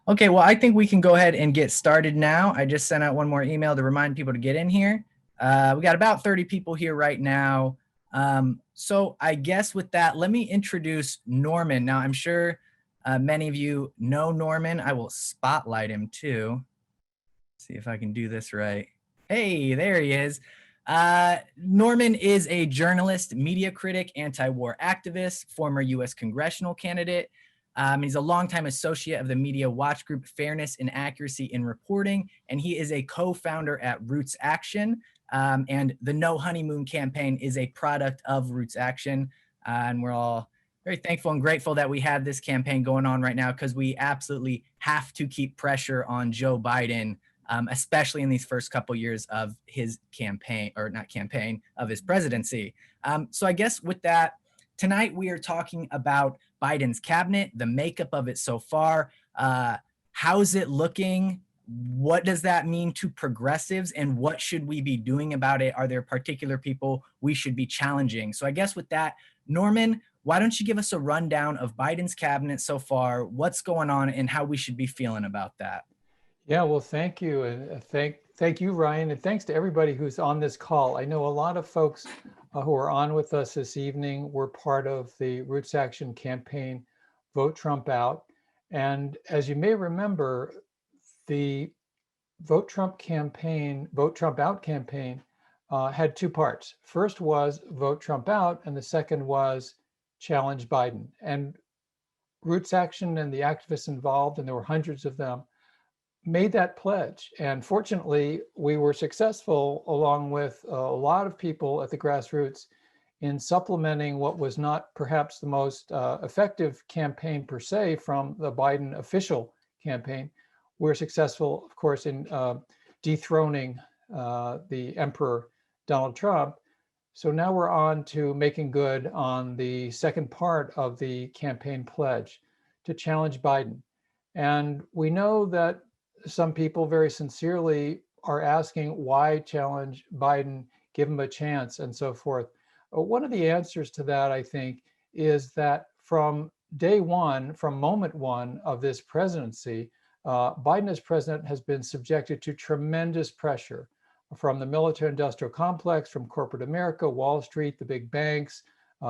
Okay, well, I think we can go ahead and get started now. I just sent out one more email to remind people to get in here. We got about 30 people here right now. So I guess with that, let me introduce Norman. Now, I'm sure many of you know Norman. I will spotlight him too. See if I can do this right. Hey, there he is. Norman is a journalist, media critic, anti-war activist, former U.S. congressional candidate. He's a longtime associate of the media watch group Fairness and Accuracy in Reporting, and he is a co-founder at Roots Action. And the No Honeymoon campaign is a product of Roots Action. And we're all very thankful and grateful that we have this campaign going on right now because we absolutely have to keep pressure on Joe Biden, especially in these first couple years of his campaign, or not campaign, of his presidency. So I guess with that, tonight we are talking about Biden's cabinet, the makeup of it so far. How's it looking? What does that mean to progressives, and what should we be doing about it? Are there particular people we should be challenging? So I guess with that, Norman, why don't you give us a rundown of Biden's cabinet so far, what's going on, and how we should be feeling about that? Yeah, well, thank you. And thank you, Ryan. And thanks to everybody who's on this call. I know a lot of folks who are on with us this evening were part of the Roots Action campaign, Vote Trump Out. And as you may remember, the Vote Trump campaign, Vote Trump Out campaign had two parts. First was Vote Trump Out, and the second was Challenge Biden. And Roots Action and the activists involved, and there were hundreds of them, made that pledge. And fortunately, we were successful, along with a lot of people at the grassroots, in supplementing what was not perhaps the most effective campaign per se from the Biden official campaign. We're successful, of course, in dethroning the Emperor Donald Trump. So now we're on to making good on the second part of the campaign pledge, to challenge Biden. And we know that some people very sincerely are asking, why challenge Biden, give him a chance, and so forth. One of the answers to that, I think, is that from day one, from moment one of this presidency, Biden as president has been subjected to tremendous pressure from the military-industrial complex, from corporate America, Wall Street, the big banks,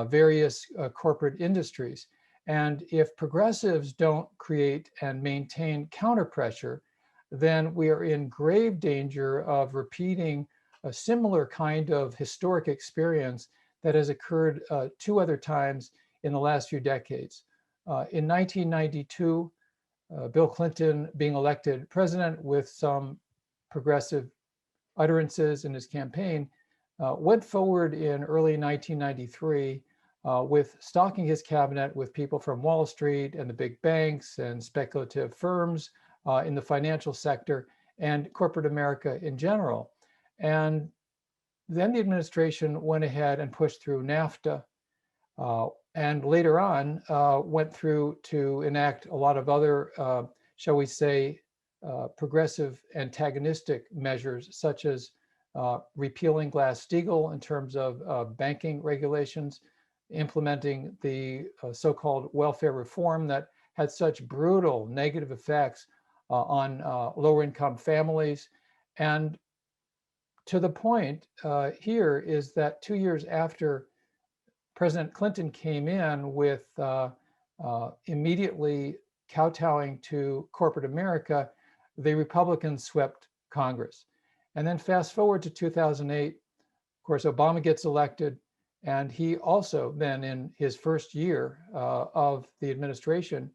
various corporate industries. And if progressives don't create and maintain counter pressure, then we are in grave danger of repeating a similar kind of historic experience that has occurred two other times in the last few decades. In 1992, Bill Clinton, being elected president with some progressive utterances in his campaign, went forward in early 1993 with stocking his cabinet with people from Wall Street and the big banks and speculative firms in the financial sector and corporate America in general. And then the administration went ahead and pushed through NAFTA, and later on went through to enact a lot of other, shall we say, progressive antagonistic measures, such as repealing Glass-Steagall in terms of banking regulations, implementing the so-called welfare reform that had such brutal negative effects on lower income families. And to the point here is that 2 years after President Clinton came in with immediately kowtowing to corporate America, the Republicans swept Congress. And then fast forward to 2008, of course, Obama gets elected, and he also then in his first year of the administration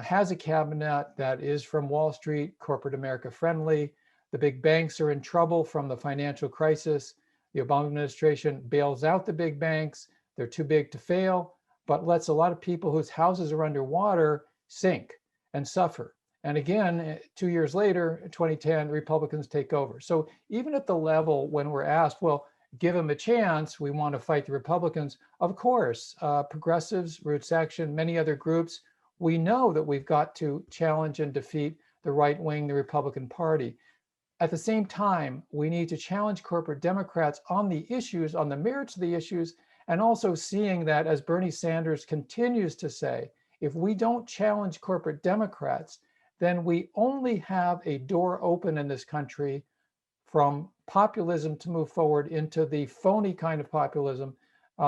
has a cabinet that is from Wall Street, corporate America friendly. The big banks are in trouble from the financial crisis. The Obama administration bails out the big banks. They're too big to fail, but lets a lot of people whose houses are underwater sink and suffer. And again, 2 years later, in 2010, Republicans take over. So even at the level when we're asked, well, give them a chance, we want to fight the Republicans, of course, progressives, Roots Action, many other groups, we know that we've got to challenge and defeat the right wing, the Republican Party. At the same time, we need to challenge corporate Democrats on the issues, on the merits of the issues, and also seeing that, as Bernie Sanders continues to say, if we don't challenge corporate Democrats, then we only have a door open in this country from populism to move forward into the phony kind of populism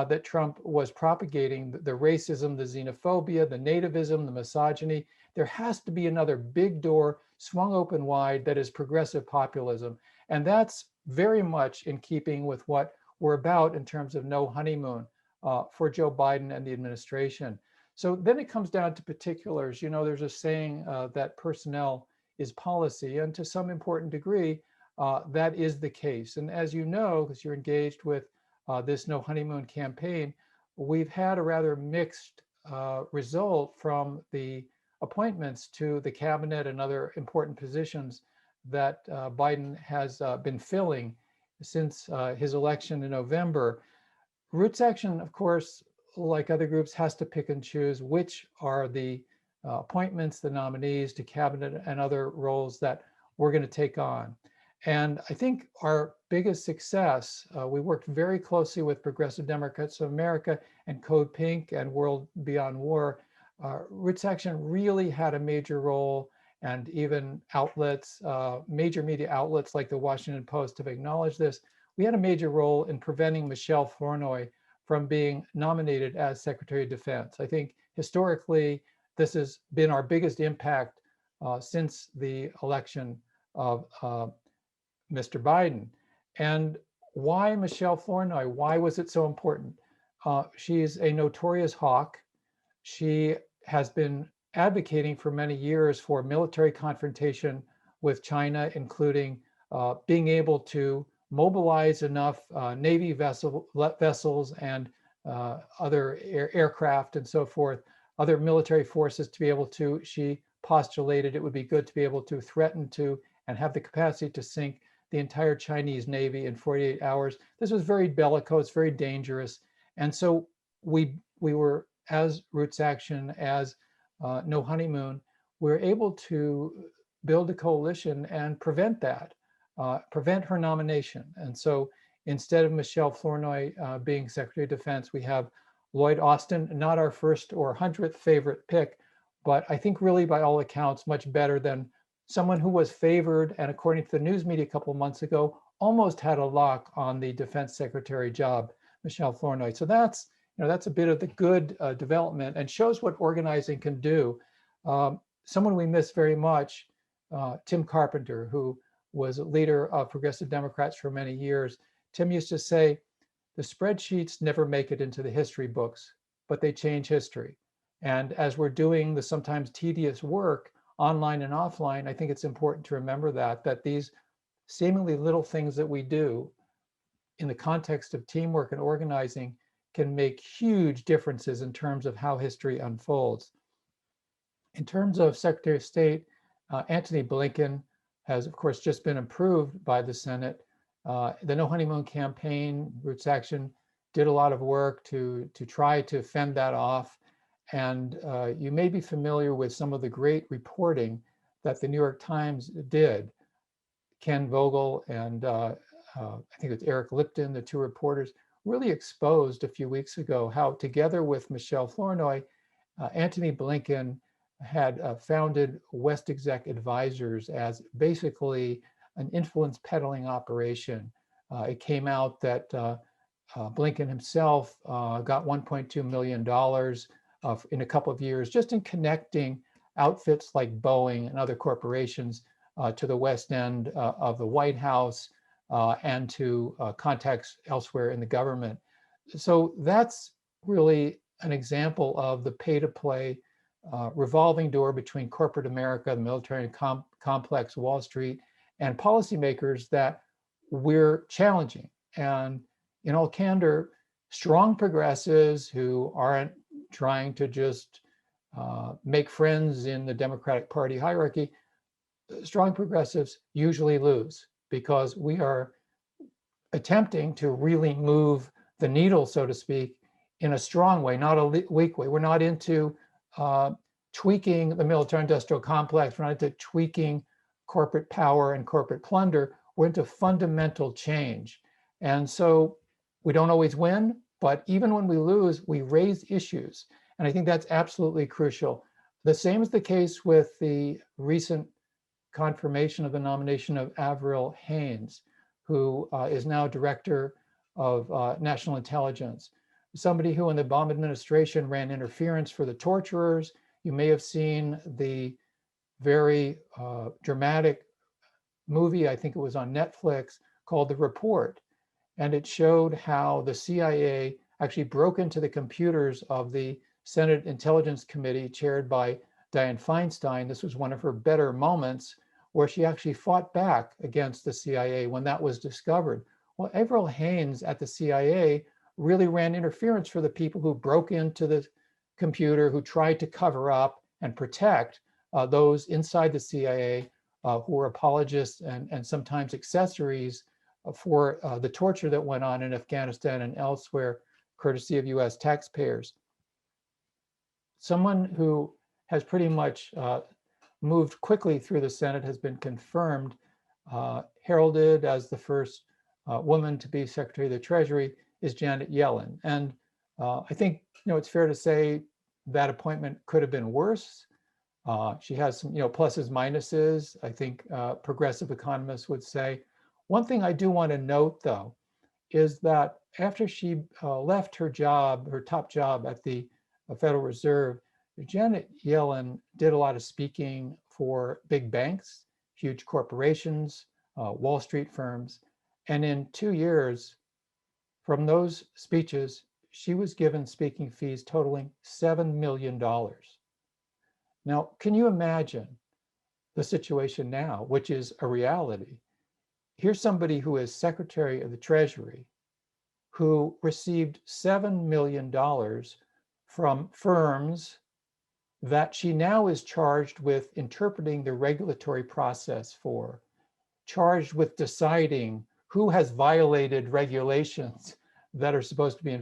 that Trump was propagating, the racism, the xenophobia, the nativism, the misogyny. There has to be another big door swung open wide that is progressive populism. And that's very much in keeping with what we're about in terms of no honeymoon for Joe Biden and the administration. So then it comes down to particulars. You know, there's a saying that personnel is policy, and to some important degree, that is the case. And as you know, because you're engaged with this No Honeymoon campaign, we've had a rather mixed result from the appointments to the cabinet and other important positions that Biden has been filling since his election in November. Roots Action, of course, like other groups, has to pick and choose which are the appointments, the nominees to cabinet and other roles that we're going to take on. And I think our biggest success, we worked very closely with Progressive Democrats of America and Code Pink and World Beyond War. Roots Action really had a major role, and even outlets, major media outlets like the Washington Post have acknowledged this. We had a major role in preventing Michelle Flournoy from being nominated as Secretary of Defense. I think historically, this has been our biggest impact since the election of Mr. Biden. And why Michelle Flournoy? Why was it so important? She's a notorious hawk. She has been advocating for many years for military confrontation with China, including being able to mobilize enough Navy vessels and other aircraft and so forth, other military forces to be able to, she postulated it would be good to be able to threaten to and have the capacity to sink the entire Chinese Navy in 48 hours. This was very bellicose, very dangerous. And so we were, as Roots Action, as No Honeymoon, we were able to build a coalition and prevent that, prevent her nomination. And so instead of Michelle Flournoy being Secretary of Defense, we have Lloyd Austin, not our first or 100th favorite pick, but I think really by all accounts, much better than someone who was favored, and according to the news media a couple of months ago, almost had a lock on the defense secretary job, Michelle Flournoy. So that's, that's a bit of the good development and shows what organizing can do. Someone we miss very much, Tim Carpenter, who was a leader of Progressive Democrats for many years. Tim used to say, the spreadsheets never make it into the history books, but they change history. And as we're doing the sometimes tedious work online and offline, I think it's important to remember that these seemingly little things that we do in the context of teamwork and organizing can make huge differences in terms of how history unfolds. In terms of Secretary of State, Antony Blinken has, of course, just been approved by the Senate. The No Honeymoon campaign, Roots Action, did a lot of work to try to fend that off. And you may be familiar with some of the great reporting that the New York Times did. Ken Vogel and I think it's Eric Lipton, the two reporters, really exposed a few weeks ago how, together with Michelle Flournoy, Antony Blinken had founded West Exec Advisors as basically an influence peddling operation. It came out that Blinken himself got $1.2 million in a couple of years just in connecting outfits like Boeing and other corporations to the West End of the White House and to contacts elsewhere in the government. So that's really an example of the pay-to-play revolving door between corporate America, the military complex, Wall Street, and policymakers that we're challenging. And in all candor, strong progressives who aren't trying to just make friends in the Democratic Party hierarchy, strong progressives usually lose because we are attempting to really move the needle, so to speak, in a strong way, not a weak way. We're not into tweaking the military-industrial complex. We're not into tweaking corporate power and corporate plunder. We're into fundamental change. And so we don't always win, but even when we lose, we raise issues. And I think that's absolutely crucial. The same is the case with the recent confirmation of the nomination of Avril Haines, who is now director of national intelligence. Somebody who in the Obama administration ran interference for the torturers. You may have seen the very dramatic movie, I think it was on Netflix, called The Report. And it showed how the CIA actually broke into the computers of the Senate Intelligence Committee chaired by Dianne Feinstein. This was one of her better moments where she actually fought back against the CIA when that was discovered. Well, Avril Haines at the CIA really ran interference for the people who broke into the computer, who tried to cover up and protect those inside the CIA who were apologists and sometimes accessories for the torture that went on in Afghanistan and elsewhere, courtesy of US taxpayers. Someone who has pretty much moved quickly through the Senate has been confirmed, heralded as the first woman to be Secretary of the Treasury, is Janet Yellen. And I think it's fair to say that appointment could have been worse. She has some pluses, minuses, I think progressive economists would say. One thing I do want to note, though, is that after she left her job, her top job at the Federal Reserve, Janet Yellen did a lot of speaking for big banks, huge corporations, Wall Street firms. And in 2 years, from those speeches, she was given speaking fees totaling $7 million. Now, can you imagine the situation now, which is a reality? Here's somebody who is Secretary of the Treasury who received $7 million from firms that she now is charged with interpreting the regulatory process for, charged with deciding who has violated regulations that are supposed to be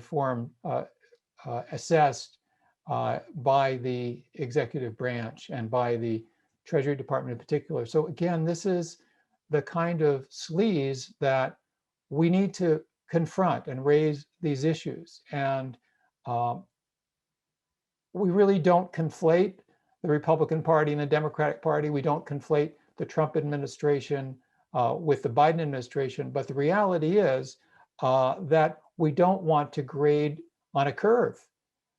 assessed by the executive branch and by the Treasury Department in particular. So again, this is the kind of sleaze that we need to confront and raise these issues. And we really don't conflate the Republican Party and the Democratic Party. We don't conflate the Trump administration with the Biden administration. But the reality is that we don't want to grade on a curve.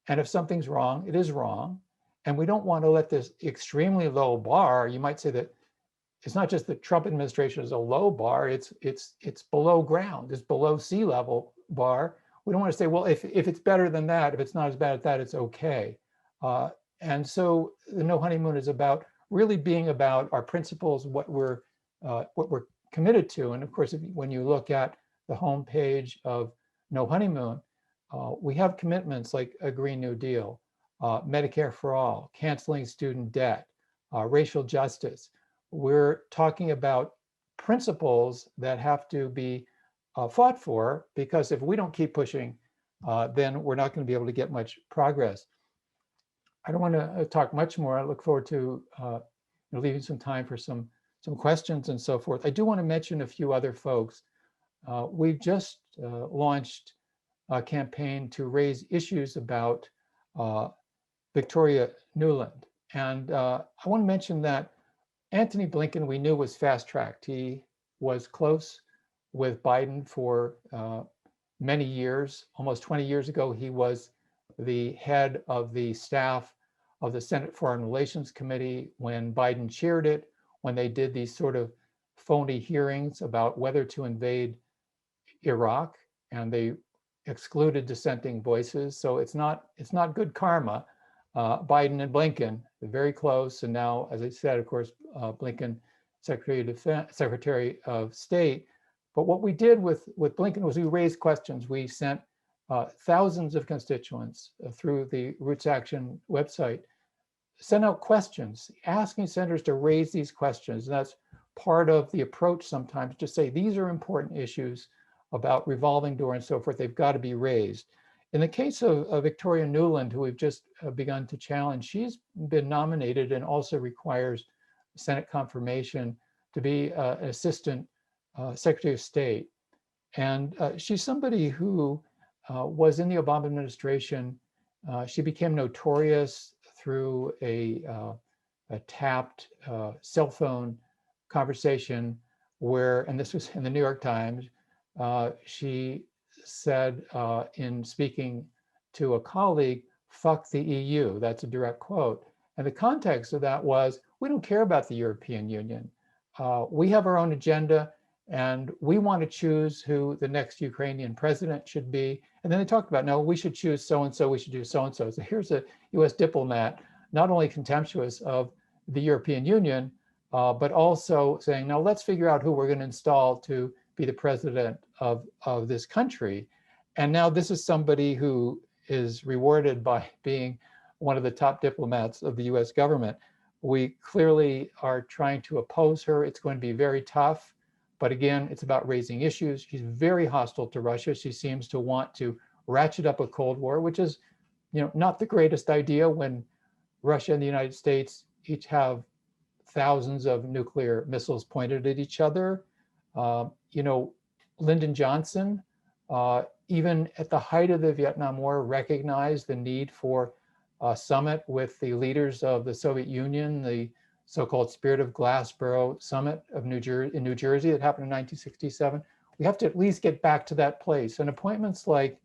And if something's wrong, it is wrong. And we don't want to let this extremely low bar, you might say that it's not just the Trump administration is a low bar, it's below ground, it's below sea level bar. We don't want to say, well, if it's better than that, if it's not as bad as that, it's okay. And so the No Honeymoon is about really being about our principles, what we're committed to. And of course, when you look at the homepage of No Honeymoon, we have commitments like a Green New Deal, Medicare for all, canceling student debt, racial justice. We're talking about principles that have to be fought for, because if we don't keep pushing, then we're not going to be able to get much progress. I don't want to talk much more. I look forward to leaving some time for some questions and so forth. I do want to mention a few other folks. We've just launched a campaign to raise issues about Victoria Nuland. And I want to mention that Antony Blinken, we knew, was fast-tracked. He was close with Biden for many years. Almost 20 years ago, he was the head of the staff of the Senate Foreign Relations Committee when Biden chaired it, when they did these sort of phony hearings about whether to invade Iraq, and they excluded dissenting voices. So it's not good karma. Biden and Blinken, very close. And now, as I said, of course, Blinken, Secretary of State. But what we did with Blinken was we raised questions. We sent thousands of constituents through the Roots Action website, sent out questions, asking senators to raise these questions. And that's part of the approach sometimes, to say these are important issues about revolving door and so forth. They've got to be raised. In the case of Victoria Nuland, who we've just begun to challenge, she's been nominated and also requires Senate confirmation to be an assistant Secretary of State. And she's somebody who was in the Obama administration. She became notorious through a tapped cell phone conversation where, and this was in the New York Times, she said in speaking to a colleague, "Fuck the EU." That's a direct quote. And the context of that was, we don't care about the European Union. We have our own agenda, and we want to choose who the next Ukrainian president should be. And then they talked about, no, we should choose so-and-so, we should do so-and-so. So here's a US diplomat, not only contemptuous of the European Union, but also saying, no, let's figure out who we're going to install to be the president of this country. And now this is somebody who is rewarded by being one of the top diplomats of the US government. We clearly are trying to oppose her. It's going to be very tough. But again, it's about raising issues. She's very hostile to Russia. She seems to want to ratchet up a Cold War, which is, not the greatest idea when Russia and the United States each have thousands of nuclear missiles pointed at each other. Lyndon Johnson, even at the height of the Vietnam War, recognized the need for a summit with the leaders of the Soviet Union, the so-called Spirit of Glassboro Summit in New Jersey that happened in 1967. We have to at least get back to that place. And appointments like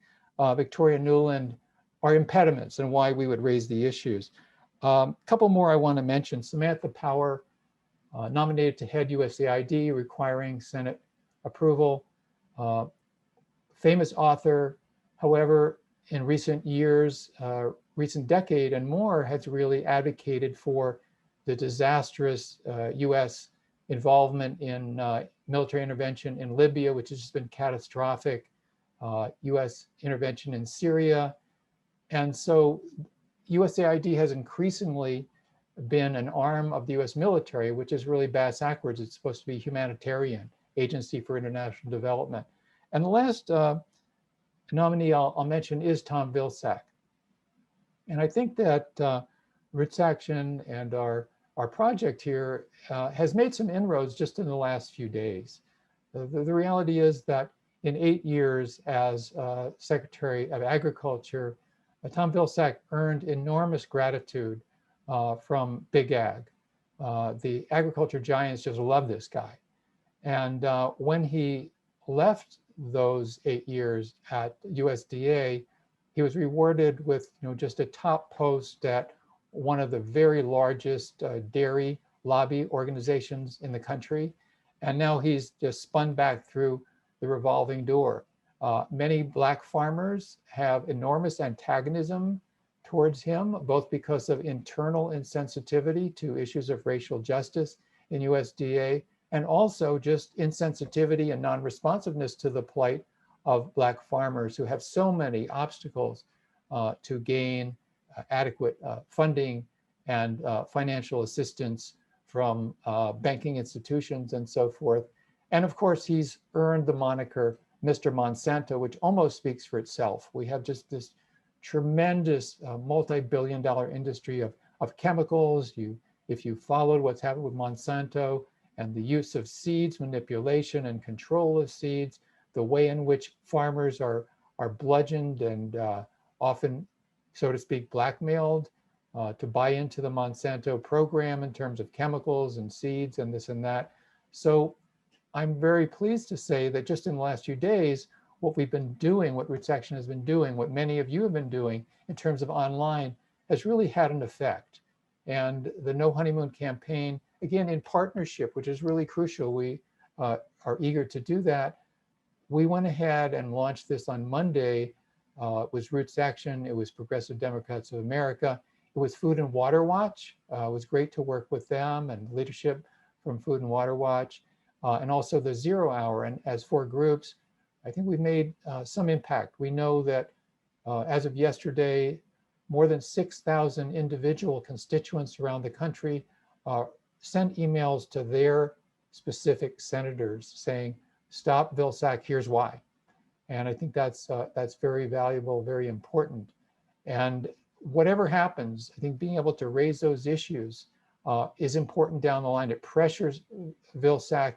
Victoria Nuland are impediments and why we would raise the issues. A couple more I want to mention. Samantha Power, nominated to head USAID, requiring Senate approval. Famous author, however, in recent years, recent decade and more, has really advocated for the disastrous US involvement in military intervention in Libya, which has just been catastrophic, US intervention in Syria. And so USAID has increasingly been an arm of the US military, which is really bass backwards. It's supposed to be a humanitarian agency for international development. And the last nominee I'll mention is Tom Vilsack. And I think that Roots Action and our project here has made some inroads just in the last few days. The reality is that in 8 years as Secretary of Agriculture, Tom Vilsack earned enormous gratitude from Big Ag. The agriculture giants just love this guy. And when he left those 8 years at USDA, he was rewarded with just a top post at one of the very largest dairy lobby organizations in the country. And now he's just spun back through the revolving door. Many Black farmers have enormous antagonism towards him, both because of internal insensitivity to issues of racial justice in USDA, and also just insensitivity and non-responsiveness to the plight of Black farmers who have so many obstacles to gain adequate funding and financial assistance from banking institutions and so forth. And of course, he's earned the moniker Mr. Monsanto, which almost speaks for itself. We have just this tremendous multi-billion-dollar industry of chemicals. If you followed what's happened with Monsanto and the use of seeds, manipulation and control of seeds, the way in which farmers are bludgeoned and often, so to speak, blackmailed to buy into the Monsanto program in terms of chemicals and seeds and this and that. So I'm very pleased to say that just in the last few days, what we've been doing, what Roots Action has been doing, what many of you have been doing in terms of online has really had an effect. And the No Honeymoon campaign, again, in partnership, which is really crucial, we are eager to do that. We went ahead and launched this on Monday. It was Roots Action, it was Progressive Democrats of America, it was Food and Water Watch. It was great to work with them and leadership from Food and Water Watch, and also the 0 Hour. And as 4 groups, I think we've made some impact. We know that as of yesterday, more than 6,000 individual constituents around the country sent emails to their specific senators saying, "Stop Vilsack, here's why." And I think that's very valuable, very important. And whatever happens, I think being able to raise those issues is important down the line. It pressures Vilsack.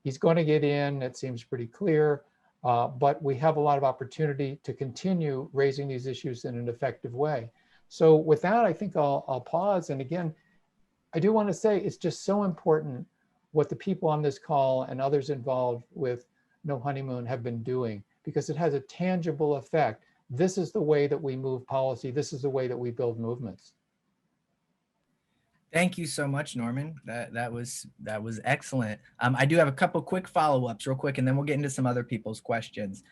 He's going to get in, it seems pretty clear, but we have a lot of opportunity to continue raising these issues in an effective way. So with that, I think I'll pause. And again, I do want to say it's just so important what the people on this call and others involved with No Honeymoon have been doing, because it has a tangible effect. This is the way that we move policy. This is the way that we build movements. Thank you so much, Norman. That was excellent. I do have a couple quick follow-ups real quick, and then we'll get into some other people's questions.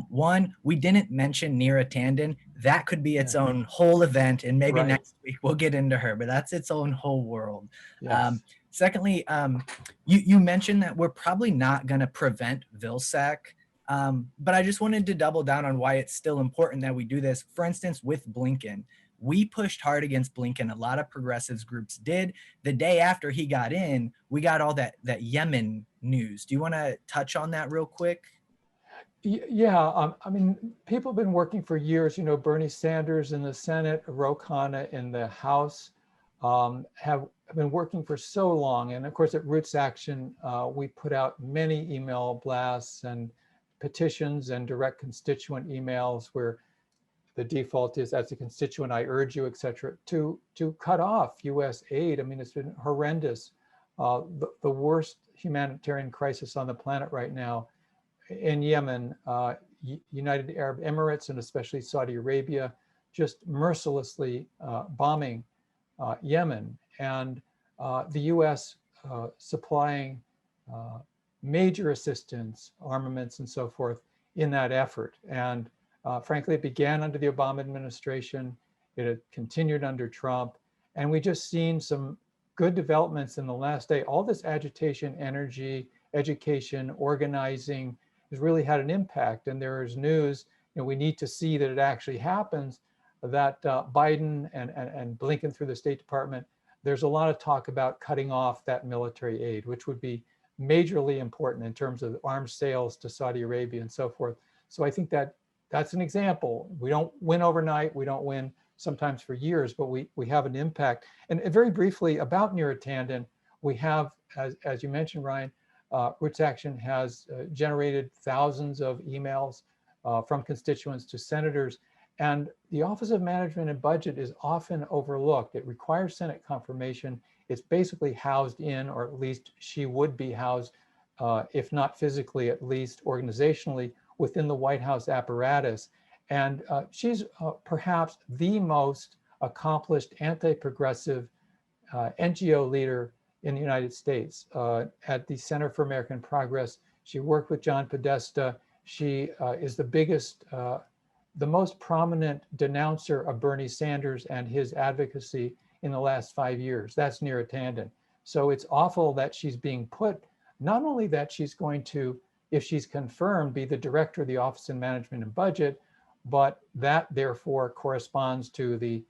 One, we didn't mention Neera Tanden. That could be its own whole event, and maybe Right. next week we'll get into her, but that's its own whole world. Yes. Secondly, you mentioned that we're probably not going to prevent Vilsack, but I just wanted to double down on why it's still important that we do this. For instance, with Blinken, we pushed hard against Blinken. A lot of progressives groups did. The day after he got in, we got all that Yemen news. Do you want to touch on that real quick? Yeah, I mean, people have been working for years. You know, Bernie Sanders in the Senate, Ro Khanna in the House, have been working for so long. And of course, at Roots Action, we put out many email blasts and petitions and direct constituent emails where the default is, as a constituent, I urge you, et cetera, to cut off US aid. I mean, it's been horrendous. The worst humanitarian crisis on the planet right now in Yemen, United Arab Emirates, and especially Saudi Arabia, just mercilessly bombing Yemen, and the US supplying major assistance, armaments, and so forth in that effort. And frankly, it began under the Obama administration. It had continued under Trump. And we just seen some good developments in the last day. All this agitation, energy, education, organizing has really had an impact. And there is news, we need to see that it actually happens, that Biden and Blinken through the State Department, there's a lot of talk about cutting off that military aid, which would be majorly important in terms of arms sales to Saudi Arabia and so forth. So I think that that's an example. We don't win overnight. We don't win sometimes for years, but we have an impact. And very briefly about Neera Tanden, we have, as you mentioned, Ryan, Roots Action has generated thousands of emails from constituents to senators. And the Office of Management and Budget is often overlooked. It requires Senate confirmation. It's basically housed in, or at least she would be housed, if not physically, at least organizationally, within the White House apparatus. And she's perhaps the most accomplished anti-progressive NGO leader in the United States. At the Center for American Progress, she worked with John Podesta. She is the biggest, the most prominent denouncer of Bernie Sanders and his advocacy in the last 5 years. That's Neera Tanden. So it's awful that she's being put, not only that she's going to, if she's confirmed, be the director of the Office of Management and Budget, but that therefore corresponds to the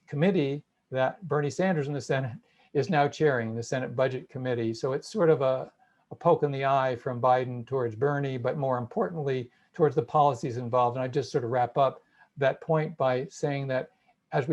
committee that Bernie Sanders in the Senate is now chairing, the Senate Budget Committee. So it's sort of a poke in the eye from Biden towards Bernie, but more importantly, towards the policies involved. And I just sort of wrap up that point by saying that as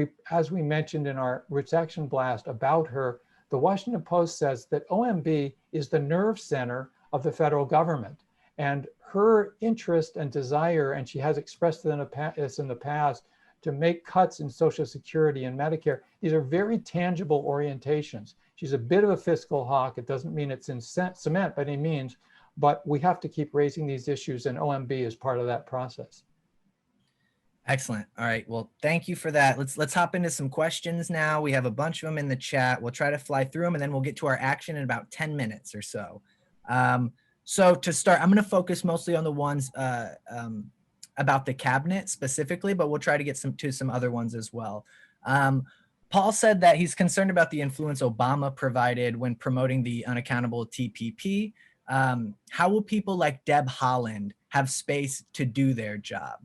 we mentioned in our Roots Action blast about her, the Washington Post says that OMB is the nerve center of the federal government. And her interest and desire, and she has expressed this in the past, to make cuts in Social Security and Medicare, these are very tangible orientations. She's a bit of a fiscal hawk. It doesn't mean it's in cement by any means, but we have to keep raising these issues, and OMB is part of that process. Excellent. All right. Well, thank you for that. Let's hop into some questions now. We have a bunch of them in the chat. We'll try to fly through them, and then we'll get to our action in about 10 minutes or so. So to start, I'm going to focus mostly on the ones about the cabinet specifically, but we'll try to get to some other ones as well. Paul said that he's concerned about the influence Obama provided when promoting the unaccountable TPP. How will people like Deb Haaland have space to do their job?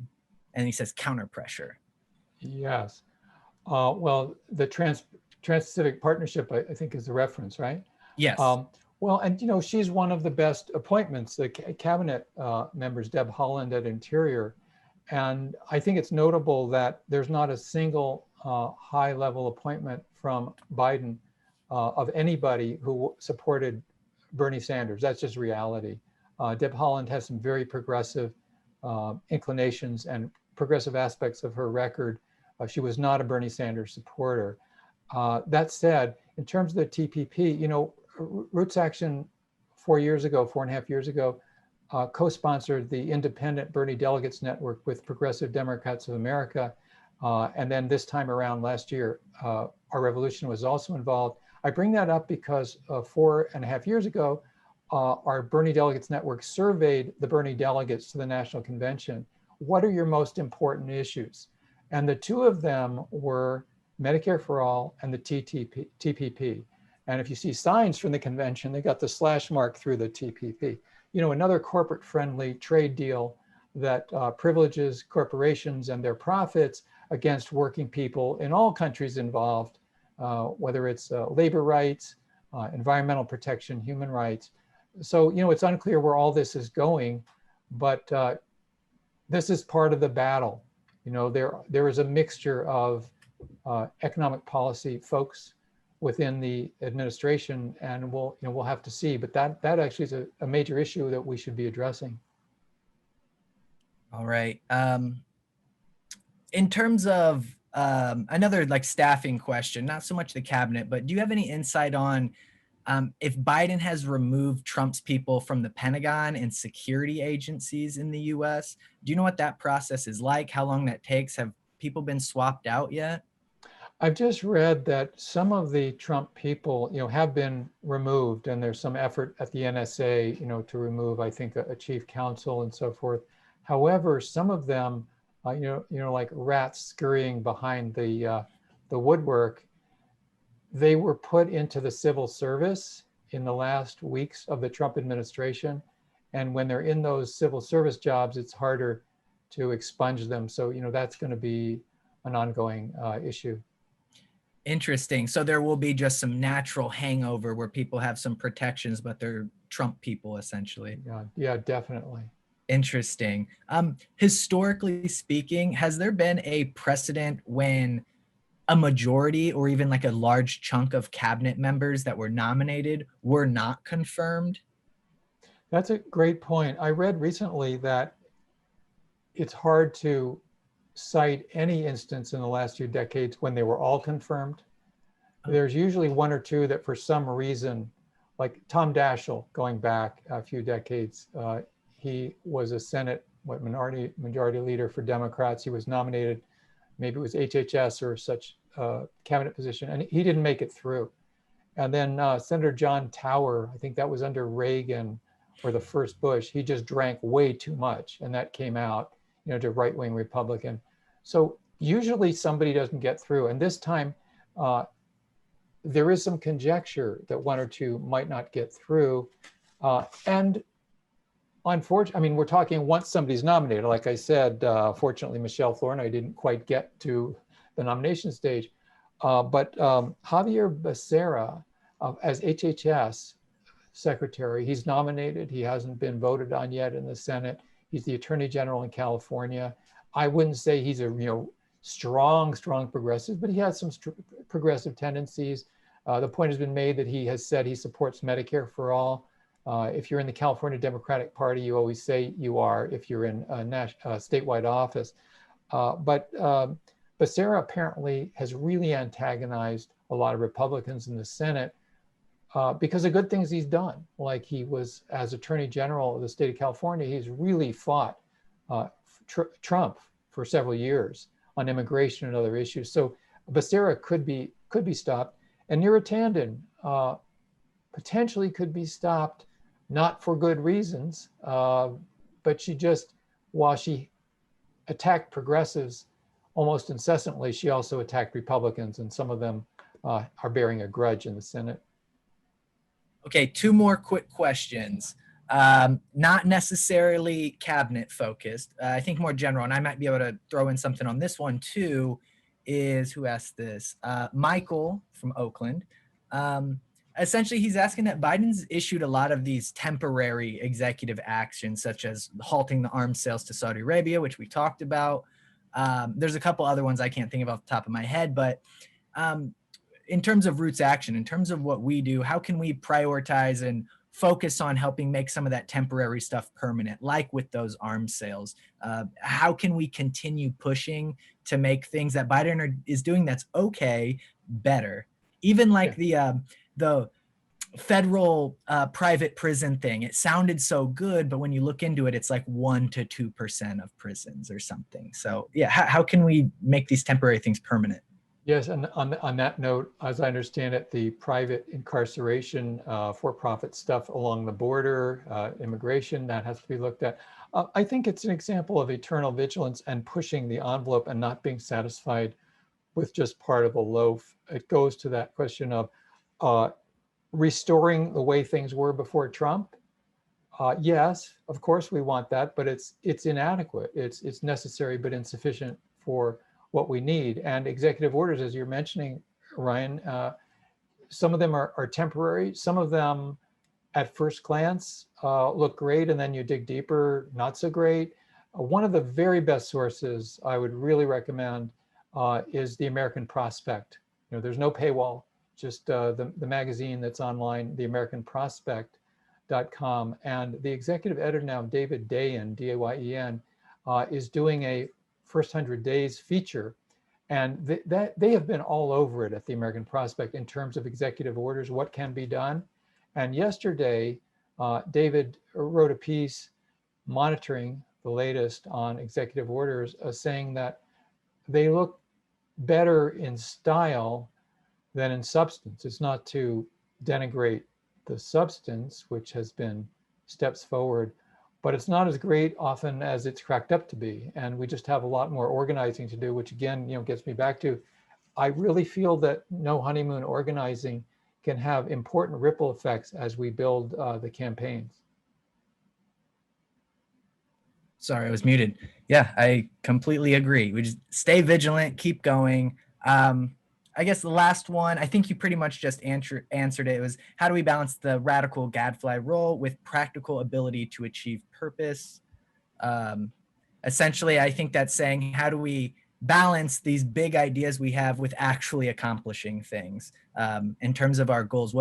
And he says counter pressure. Yes. Well, the Trans-Pacific Partnership, I think, is the reference, right? Yes. Well, and she's one of the best appointments, the cabinet members, Deb Haaland at Interior. And I think it's notable that there's not a single high-level appointment from Biden of anybody who supported Bernie Sanders. That's just reality. Deb Haaland has some very progressive inclinations and progressive aspects of her record, She was not a Bernie Sanders supporter. That said, in terms of the TPP, Roots Action 4.5 years ago, co-sponsored the Independent Bernie Delegates Network with Progressive Democrats of America. And then this time around last year, Our Revolution was also involved. I bring that up because 4.5 years ago, our Bernie Delegates Network surveyed the Bernie delegates to the National Convention. What are your most important issues? And the two of them were Medicare for All and the TPP. And if you see signs from the convention, they got the slash mark through the TPP. Another corporate-friendly trade deal that privileges corporations and their profits against working people in all countries involved, whether it's labor rights, environmental protection, human rights. So, it's unclear where all this is going, but this is part of the battle. There is a mixture of economic policy folks within the administration, and we'll have to see. But that actually is a major issue that we should be addressing. All right. In terms of another like staffing question, not so much the cabinet, but do you have any insight on if Biden has removed Trump's people from the Pentagon and security agencies in the US? Do you know what that process is like? How long that takes? Have people been swapped out yet? I've just read that some of the Trump people, have been removed, and there's some effort at the NSA, to remove, I think, a chief counsel and so forth. However, some of them, like rats scurrying behind the woodwork, they were put into the civil service in the last weeks of the Trump administration. And when they're in those civil service jobs, it's harder to expunge them. So, that's going to be an ongoing issue. Interesting. So there will be just some natural hangover where people have some protections, but they're Trump people essentially. Yeah, definitely. Interesting. Historically speaking, has there been a precedent when a majority or even like a large chunk of cabinet members that were nominated were not confirmed? That's a great point. I read recently that it's hard to cite any instance in the last few decades when they were all confirmed. There's usually one or two that for some reason, like Tom Daschle, going back a few decades, he was a Senate majority leader for Democrats. He was nominated, maybe it was HHS or such cabinet position, and he didn't make it through. And then Senator John Tower, I think that was under Reagan or the first Bush, he just drank way too much, and that came out, to right-wing Republican. So usually somebody doesn't get through, and this time there is some conjecture that one or two might not get through, and unfortunately, we're talking once somebody's nominated. Like I said, fortunately, Michelle Flournoy didn't quite get to the nomination stage. But Javier Becerra, as HHS secretary, he's nominated. He hasn't been voted on yet in the Senate. He's the Attorney General in California. I wouldn't say he's a strong progressive, but he has some progressive tendencies. The point has been made that he has said he supports Medicare for all. If you're in the California Democratic Party, you always say you are if you're in a statewide office. But Becerra apparently has really antagonized a lot of Republicans in the Senate because of good things he's done. Like he was, as Attorney General of the state of California, he's really fought Trump for several years on immigration and other issues. So Becerra could be stopped, and Neera Tanden potentially could be stopped, not for good reasons, but she just, while she attacked progressives almost incessantly, she also attacked Republicans, and some of them are bearing a grudge in the Senate. Okay, two more quick questions. Not necessarily cabinet focused, I think more general, and I might be able to throw in something on this one too, is who asked this? Michael from Oakland. Essentially, he's asking that Biden's issued a lot of these temporary executive actions, such as halting the arms sales to Saudi Arabia, which we talked about. There's a couple other ones I can't think of off the top of my head, but in terms of Roots Action, in terms of what we do, how can we prioritize and focus on helping make some of that temporary stuff permanent, like with those arms sales? How can we continue pushing to make things that Biden is doing that's okay better. Even like the federal private prison thing. It sounded so good, but when you look into it, it's like 1 to 2% of prisons or something. So yeah, how can we make these temporary things permanent? Yes, and on that note, as I understand it, the private incarceration, for-profit stuff along the border, immigration, that has to be looked at. I think it's an example of eternal vigilance and pushing the envelope and not being satisfied with just part of a loaf. It goes to that question of restoring the way things were before Trump. Yes, of course we want that, but it's inadequate. It's necessary but insufficient for what we need. And executive orders, as you're mentioning, Ryan, some of them are temporary. Some of them, at first glance, look great, and then you dig deeper, not so great. One of the very best sources I would really recommend is the American Prospect. There's no paywall, just the magazine that's online, the American Prospect.com. And the executive editor now, David Dayen, D-A-Y-E-N, is doing a first 100 days feature. And they have been all over it at the American Prospect in terms of executive orders, what can be done. And yesterday, David wrote a piece monitoring the latest on executive orders, saying that they look better in style than in substance. It's not to denigrate the substance, which has been steps forward, but it's not as great often as it's cracked up to be. And we just have a lot more organizing to do, which again, gets me back to, I really feel that no honeymoon organizing can have important ripple effects as we build the campaigns. Sorry, I was muted. Yeah, I completely agree. We just stay vigilant, keep going. I guess the last one, I think you pretty much just answered it. It was, how do we balance the radical gadfly role with practical ability to achieve purpose? Essentially, I think that's saying, how do we balance these big ideas we have with actually accomplishing things in terms of our goals?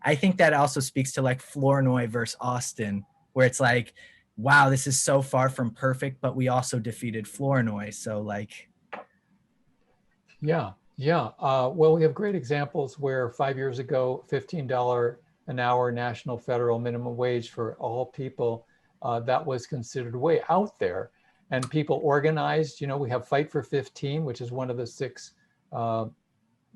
I think that also speaks to like Flournoy versus Austin, where it's like, wow, this is so far from perfect, but we also defeated Flournoy. So like. Yeah. Well, we have great examples where 5 years ago, $15 an hour national federal minimum wage for all people, that was considered way out there. And people organized, we have Fight for 15, which is one of the 6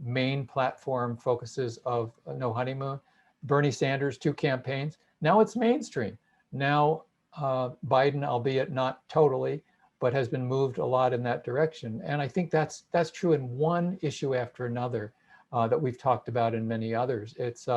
main platform focuses of No Honeymoon. Bernie Sanders, 2 campaigns. Now it's mainstream. Now Biden, albeit not totally, but has been moved a lot in that direction. And I think that's true in one issue after another that we've talked about in many others. It's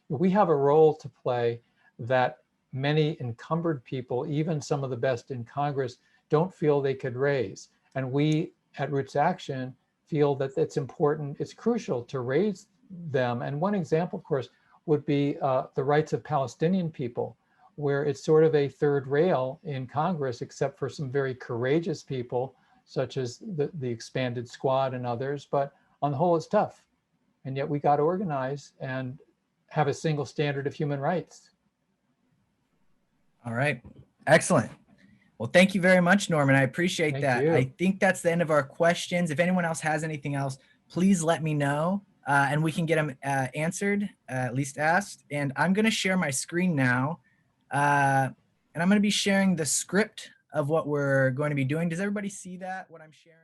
we have a role to play that many encumbered people, even some of the best in Congress, don't feel they could raise. And we at Roots Action feel that it's important, it's crucial to raise them. And one example, of course, would be the rights of Palestinian people, where it's sort of a third rail in Congress, except for some very courageous people, such as the expanded squad and others. But on the whole, it's tough. And yet we got to organize and have a single standard of human rights. All right. Excellent. Well, thank you very much, Norman. I appreciate Thank that. you. I think that's the end of our questions. If anyone else has anything else, please let me know and we can get them answered, at least asked. And I'm going to share my screen now. And I'm going to be sharing the script of what we're going to be doing. Does everybody see that, what I'm sharing?